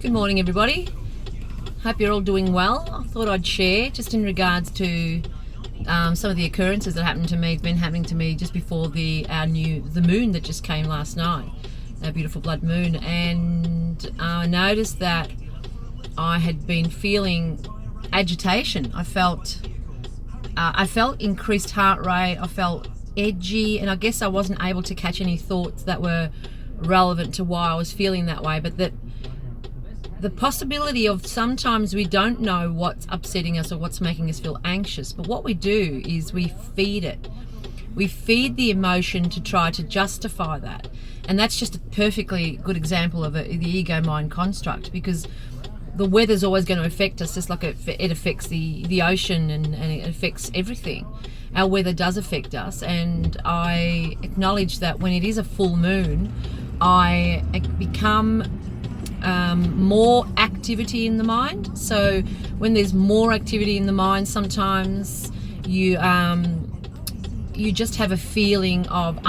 Good morning, everybody. Hope you're all doing well. I thought I'd share just in regards to some of the occurrences that happened to me. It's been happening to me just before the moon that just came last night, a beautiful blood moon, and I noticed that I had been feeling agitation. I felt increased heart rate. I felt edgy, and I guess I wasn't able to catch any thoughts that were relevant to why I was feeling that way, but that the possibility of sometimes we don't know what's upsetting us or what's making us feel anxious, but what we do is we feed it. We feed the emotion to try to justify that, and that's just a perfectly good example of the ego-mind construct, because the weather's always going to affect us, just like it affects the ocean and it affects everything. Our weather does affect us, and I acknowledge that when it is a full moon, I become more activity in the mind. So when there's more activity in the mind, sometimes you just have a feeling of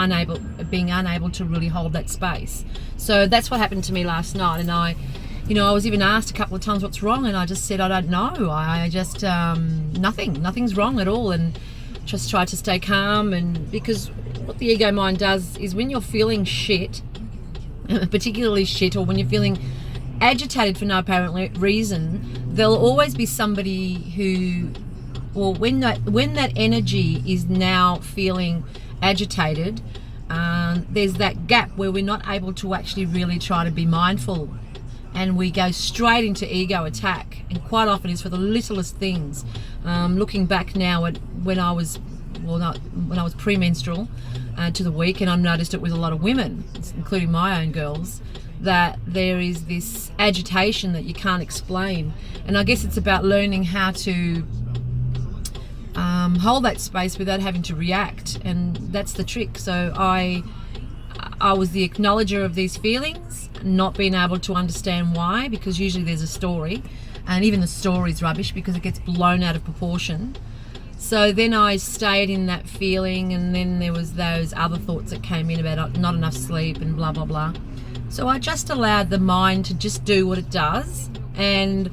being unable to really hold that space. So that's what happened to me last night, and I was even asked a couple of times what's wrong, and I just said I don't know. I just nothing's wrong at all, and just try to stay calm. And because what the ego mind does is when you're feeling shit, particularly shit, or when you're feeling agitated for no apparent reason, there'll always be somebody who, well, when that energy is now feeling agitated, there's that gap where we're not able to actually really try to be mindful, and we go straight into ego attack, and quite often it's for the littlest things. Looking back now at when I was premenstrual to the week, and I've noticed it with a lot of women, including my own girls, that there is this agitation that you can't explain. And I guess it's about learning how to hold that space without having to react, and that's the trick. So I was the acknowledger of these feelings, not being able to understand why, because usually there's a story, and even the story's rubbish because it gets blown out of proportion. So then I stayed in that feeling, and then there was those other thoughts that came in about not enough sleep and blah blah blah. So I just allowed the mind to just do what it does, and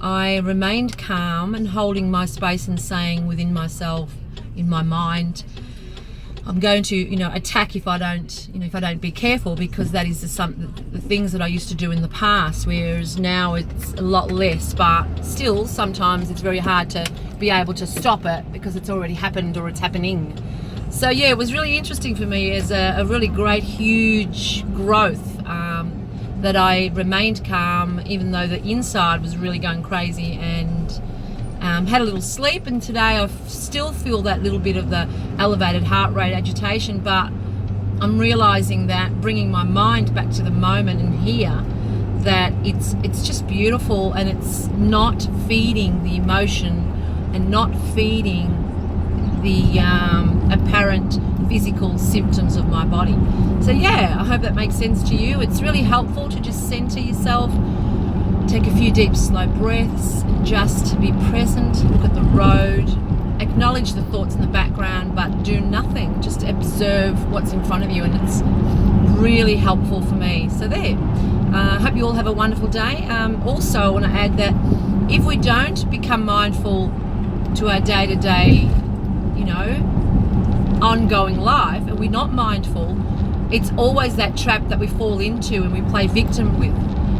I remained calm and holding my space and saying within myself, in my mind, I'm going to, attack if I don't be careful, because that is the things that I used to do in the past, whereas now it's a lot less, but still sometimes it's very hard to be able to stop it because it's already happened or it's happening. So yeah, it was really interesting for me as a really great, huge growth, that I remained calm even though the inside was really going crazy, and had a little sleep. And today I still feel that little bit of the elevated heart rate agitation, but I'm realizing that bringing my mind back to the moment and here, that it's just beautiful, and it's not feeding the emotion and not feeding the apparent physical symptoms of my body. So yeah, I hope that makes sense to you. It's really helpful to just center yourself, take a few deep slow breaths, and just be present, look at the road, acknowledge the thoughts in the background, but do nothing, just observe what's in front of you, and it's really helpful for me. So there, I hope you all have a wonderful day. Also, I want to add that if we don't become mindful to our day-to-day, ongoing life, and we're not mindful, it's always that trap that we fall into and we play victim with,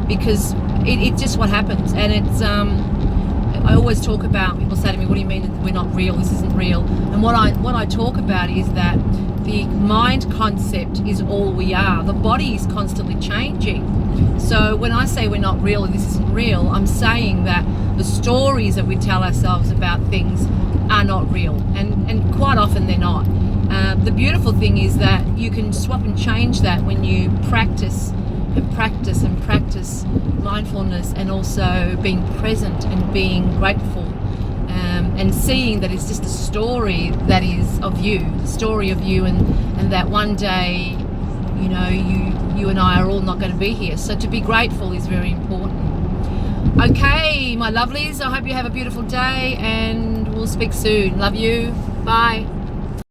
because it's just what happens. And it's I always talk about, people say to me, what do you mean we're not real, this isn't real? And what I talk about is that the mind concept is all we are. The body is constantly changing. So when I say we're not real and this isn't real, I'm saying that the stories that we tell ourselves about things are not real, and quite often they're not. The beautiful thing is that you can swap and change that when you practice mindfulness, and also being present and being grateful, and seeing that it's just a story that is of you, the story of you, and that one day, you and I are all not going to be here. So to be grateful is very important. Okay, my lovelies, I hope you have a beautiful day, and we'll speak soon. Love you. Bye.